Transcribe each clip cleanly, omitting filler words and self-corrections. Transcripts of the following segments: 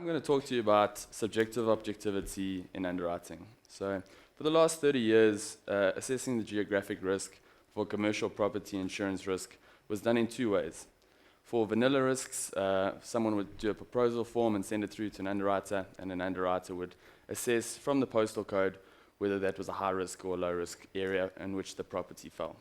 I'm going to talk to you about subjective objectivity in underwriting. So, for the last 30 years, assessing the geographic risk for commercial property insurance risk was done in two ways. For vanilla risks, someone would do a proposal form and send it through to an underwriter, and an underwriter would assess from the postal code whether that was a high risk or low risk area in which the property fell.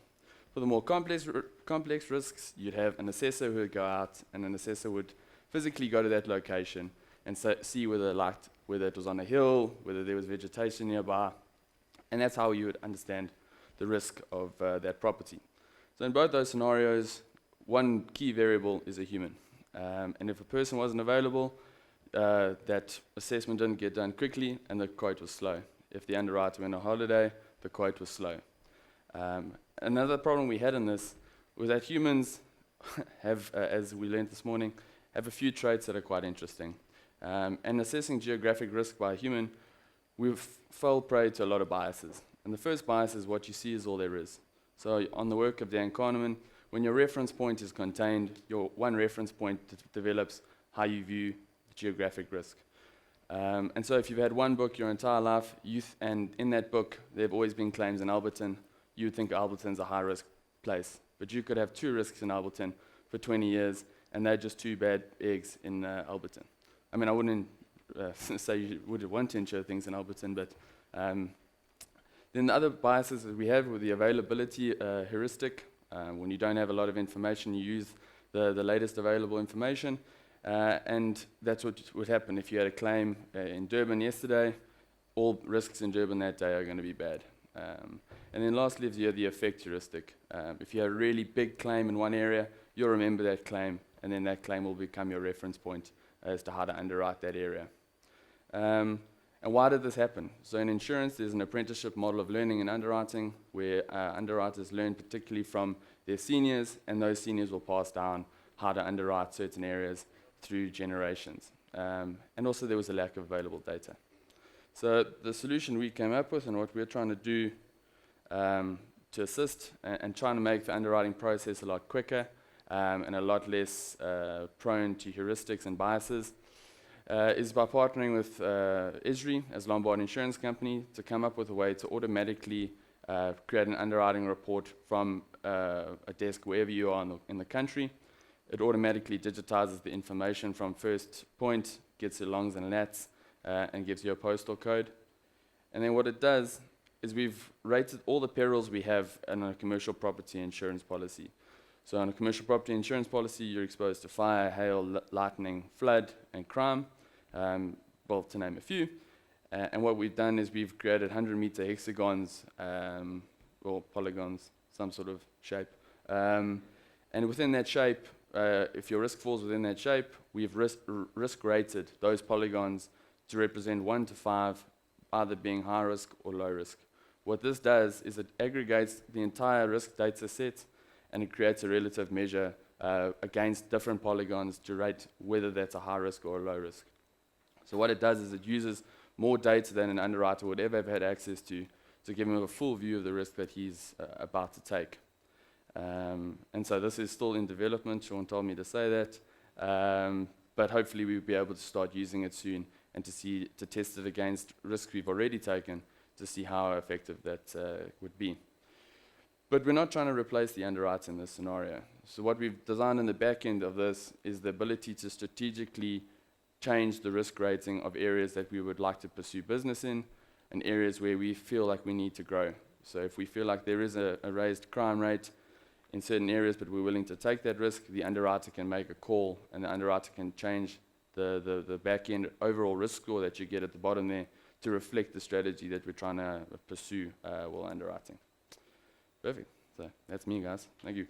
For the more complex risks, you'd have an assessor who would go out, and an assessor would physically go to that location and see whether it was on a hill, whether there was vegetation nearby, and that's how you would understand the risk of that property. So in both those scenarios, one key variable is a human. And if a person wasn't available, that assessment didn't get done quickly and the quote was slow. If the underwriter went on holiday, the quote was slow. Another problem we had in this was that humans have, as we learned this morning, have a few traits that are quite interesting. And assessing geographic risk by a human, we've fell prey to a lot of biases. And the first bias is what you see is all there is. So on the work of Dan Kahneman, when your reference point is contained, your one reference point develops how you view geographic risk. And so if you've had one book your entire life, and in that book there have always been claims in Alberton, you would think Alberton's a high-risk place. But you could have two risks in Alberton for 20 years, and they're just two bad eggs in Alberton. I mean, I wouldn't say you would want to insure things in Alberton, but then the other biases that we have with the availability heuristic. When you don't have a lot of information, you use the latest available information, and that's what would happen if you had a claim in Durban yesterday. All risks in Durban that day are going to be bad. And then lastly, you have the effect heuristic. If you have a really big claim in one area, you'll remember that claim, and then that claim will become your reference point as to how to underwrite that area. And why did this happen? So in insurance, there's an apprenticeship model of learning and underwriting, where underwriters learn particularly from their seniors, and those seniors will pass down how to underwrite certain areas through generations. And also there was a lack of available data. So the solution we came up with, and what we're trying to do to assist and trying to make the underwriting process a lot quicker and a lot less prone to heuristics and biases, is by partnering with Esri as Lombard Insurance Company to come up with a way to automatically create an underwriting report from a desk wherever you are in the country. It automatically digitizes the information from first point, gets your longs and lats, and gives you a postal code. And then what it does is we've rated all the perils we have in a commercial property insurance policy. So on a commercial property insurance policy, you're exposed to fire, hail, lightning, flood, and crime, well, to name a few. And what we've done is we've created 100-meter hexagons, or polygons, some sort of shape. And within that shape, if your risk falls within that shape, we've risk rated those polygons to represent 1 to 5, either being high risk or low risk. What this does is it aggregates the entire risk data set, and it creates a relative measure against different polygons to rate whether that's a high risk or a low risk. So what it does is it uses more data than an underwriter would ever have had access to give him a full view of the risk that he's about to take. And so this is still in development. Sean told me to say that, but hopefully we'll be able to start using it soon and to test it against risks we've already taken to see how effective that would be. But we're not trying to replace the underwriter in this scenario. So what we've designed in the back end of this is the ability to strategically change the risk rating of areas that we would like to pursue business in and areas where we feel like we need to grow. So if we feel like there is a raised crime rate in certain areas but we're willing to take that risk, the underwriter can make a call, and the underwriter can change the back end overall risk score that you get at the bottom there to reflect the strategy that we're trying to pursue while underwriting. Perfect. So that's me, guys. Thank you.